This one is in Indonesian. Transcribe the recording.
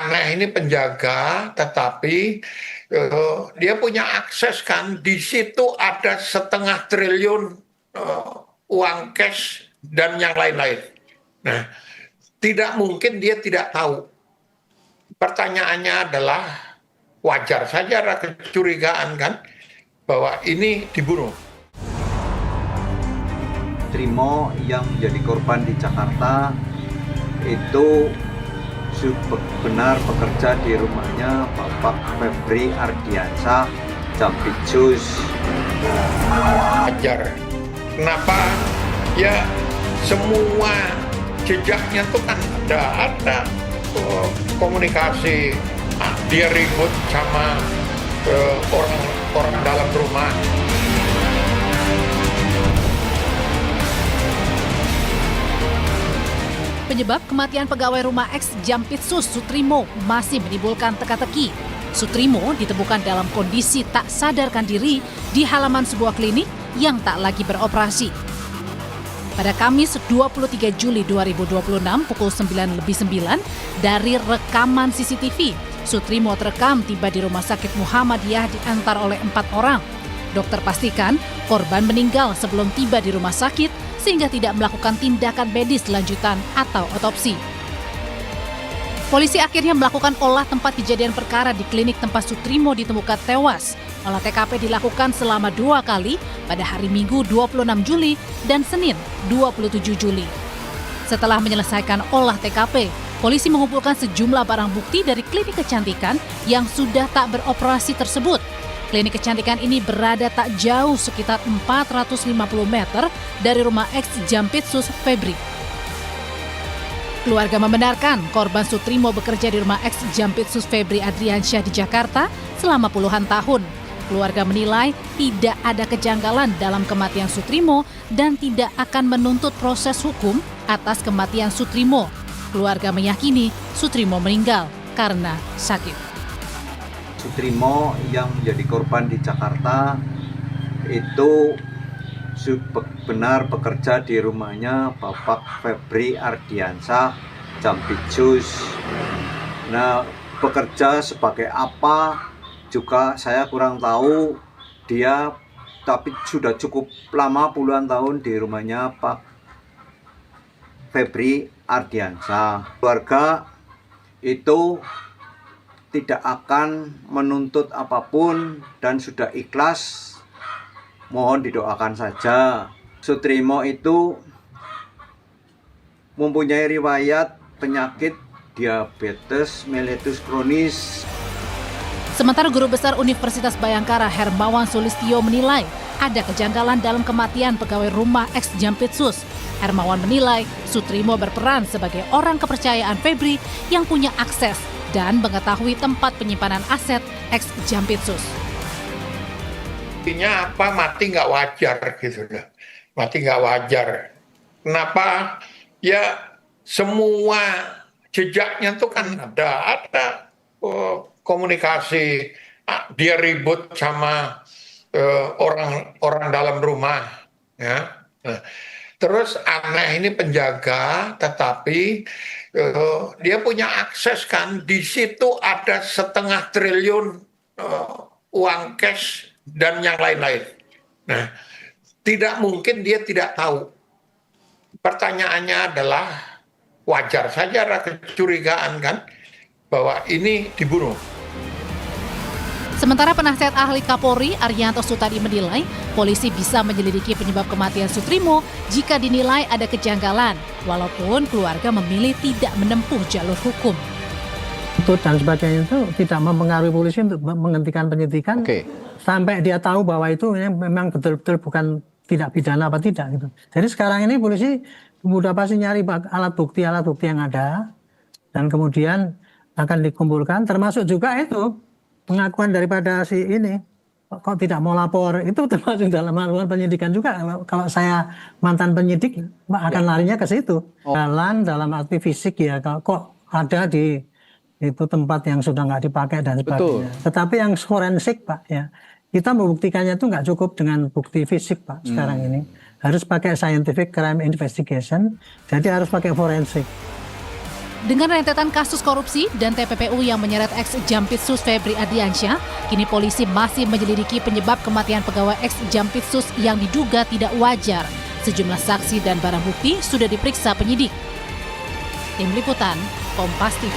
aneh ini penjaga, tetapi dia punya akses kan, di situ ada 1,5 triliun uang cash dan yang lain-lain. Nah, tidak mungkin dia tidak tahu. Pertanyaannya adalah wajar saja ada kecurigaan kan bahwa ini dibunuh. Trimo yang menjadi korban di Jakarta itu benar bekerja di rumahnya Bapak Febri Ardiansyah, Jampitsus. Wajar. Kenapa? Ya semua jejaknya tuh kan ada komunikasi. Dia ribut sama orang dalam rumah. Penyebab kematian pegawai rumah ex Jampitsus Sutrimo masih menimbulkan teka-teki. Sutrimo ditemukan dalam kondisi tak sadarkan diri di halaman sebuah klinik yang tak lagi beroperasi. Pada Kamis 23 Juli 2026 pukul 9:09 dari rekaman CCTV, Sutrimo terekam tiba di Rumah Sakit Muhammadiyah diantar oleh 4 orang. Dokter pastikan korban meninggal sebelum tiba di rumah sakit sehingga tidak melakukan tindakan medis lanjutan atau otopsi. Polisi akhirnya melakukan olah tempat kejadian perkara di klinik tempat Sutrimo ditemukan tewas. Olah TKP dilakukan selama 2 kali pada hari Minggu 26 Juli dan Senin 27 Juli. Setelah menyelesaikan olah TKP, polisi mengumpulkan sejumlah barang bukti dari klinik kecantikan yang sudah tak beroperasi tersebut. Klinik kecantikan ini berada tak jauh sekitar 450 meter dari rumah ex Jampitsus Febri. Keluarga membenarkan korban Sutrimo bekerja di rumah ex Jampitsus Febri Ardiansyah di Jakarta selama puluhan tahun. Keluarga menilai tidak ada kejanggalan dalam kematian Sutrimo dan tidak akan menuntut proses hukum atas kematian Sutrimo. Keluarga meyakini Sutrimo meninggal karena sakit. Sutrimo yang menjadi korban di Jakarta itu benar bekerja di rumahnya Bapak Febri Ardiansyah, Jampitsus. Nah, bekerja sebagai apa juga saya kurang tahu dia, tapi sudah cukup lama puluhan tahun di rumahnya Pak Febri Ardiansyah. Keluarga itu tidak akan menuntut apapun dan sudah ikhlas, mohon didoakan saja. Sutrimo itu mempunyai riwayat penyakit diabetes mellitus kronis. Sementara Guru Besar Universitas Bhayangkara Hermawan Sulistyo menilai ada kejanggalan dalam kematian pegawai rumah ex Jampitsus. Hermawan menilai Sutrimo berperan sebagai orang kepercayaan Febri yang punya akses dan mengetahui tempat penyimpanan aset ex Jampitsus. Artinya apa? Mati nggak wajar gitu loh. Mati nggak wajar. Kenapa? Ya semua jejaknya tuh kan ada komunikasi. Dia ribut sama orang dalam rumah. Ya. Nah, terus aneh ini penjaga, tetapi dia punya akses kan, di situ ada 1,5 triliun uang cash dan yang lain-lain. Nah, tidak mungkin dia tidak tahu. Pertanyaannya adalah wajar saja ada kecurigaan kan bahwa ini dibunuh. Sementara penasihat ahli Kapolri Arianto Sutadi menilai polisi bisa menyelidiki penyebab kematian Sutrimo jika dinilai ada kejanggalan, walaupun keluarga memilih tidak menempuh jalur hukum. Itu dan sebagainya itu tidak mempengaruhi polisi untuk menghentikan penyidikan sampai dia tahu bahwa itu memang betul-betul bukan tidak pidana apa tidak gitu. Jadi sekarang ini polisi mudah pasti nyari alat bukti yang ada dan kemudian akan dikumpulkan, termasuk juga itu pengakuan daripada si ini kok tidak mau lapor, itu termasuk dalam melakukan penyidikan juga. Kalau saya mantan penyidik akan larinya ke situ. Jalan dalam arti fisik ya, kok ada di itu tempat yang sudah nggak dipakai dan sebagainya. Tetapi yang forensik Pak ya, kita membuktikannya itu nggak cukup dengan bukti fisik Pak sekarang ini. Harus pakai scientific crime investigation, jadi harus pakai forensik. Dengan rentetan kasus korupsi dan TPPU yang menyeret ex-Jampitsus Febri Ardiansyah, kini polisi masih menyelidiki penyebab kematian pegawai ex-Jampitsus yang diduga tidak wajar. Sejumlah saksi dan barang bukti sudah diperiksa penyidik. Tim Liputan, Kompas TV.